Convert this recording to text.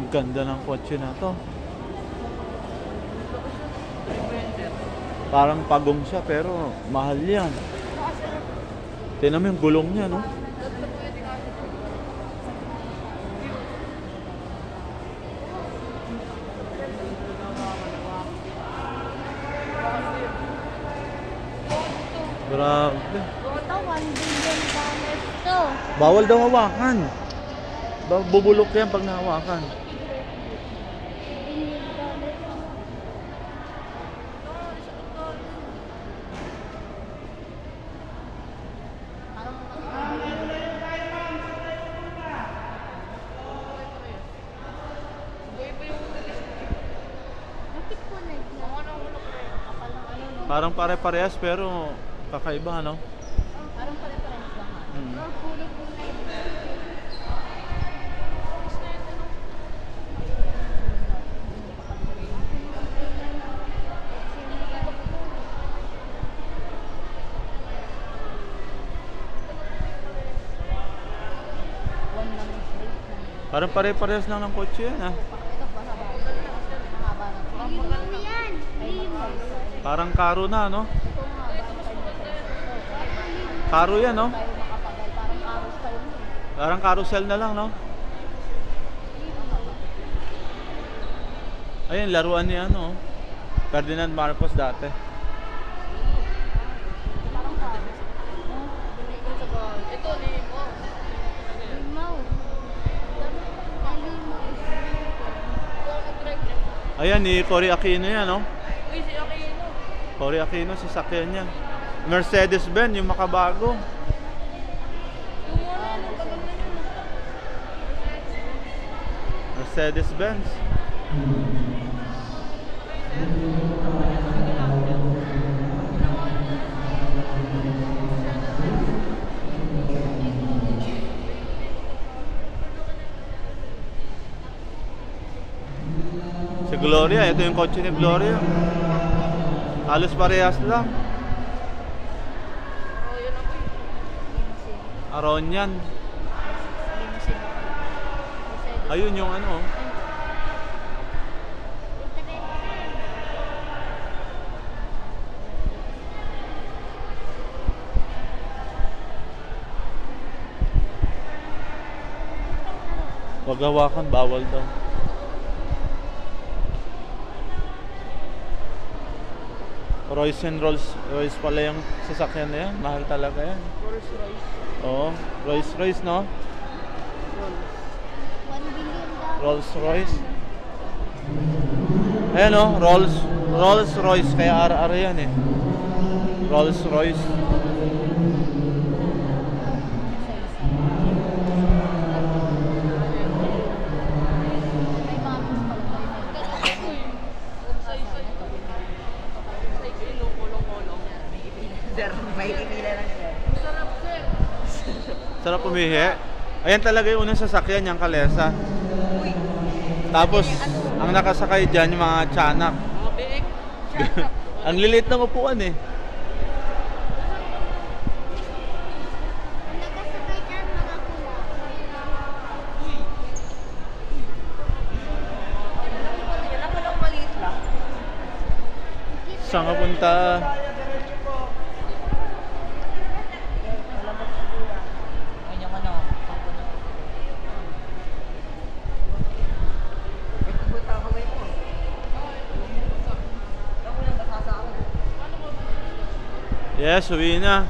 Ganda ng kotse na to. Parang pagong siya pero mahal yan. Tingnan mo yung gulong niya, no? Grabe. Bawal daw hawakan. Bubulok yan pag nahawakan. Parang pare-parehas pero kakaiba, no? Parang pare-parehas lang. Parang pare-parehas lang ng kotse yan, ha? Parang karo na, no? Karo yan, no? Parang carousel na lang, no? Ayun, laruan niya, ano? Ferdinand Marcos dati. Ito, limaw. Ayan, ni Cory Aquino yan, no? Uy, si Aquino. Cory Aquino, sasakyan niya. Mercedes-Benz, yung makabago. Mercedes-Benz. Si Gloria, ito yung kotse ni Gloria. Halos parehas lang. Aronyan. Ayun yung ano. Wag hawakan, bawal daw. Royce and Royce pala yung sasakyan na yan. Mahal talaga yan. Rolls Royce. Oo, Royce, no? 1 billion daw. Rolls Royce. Ayan, no? Rolls Royce. Kaya RR yan, eh. Rolls Royce. Sarap pumihi. Ayan talaga yung unang sasakyan niyang kalesa. Tapos, ang nakasakay dyan yung mga tiyanak. Mga biik. Ang lilit ng upuan, eh. Nakasakay dyan mga kula. Yan ako lang maliit lang. Saan ka punta? Yes, uwi na.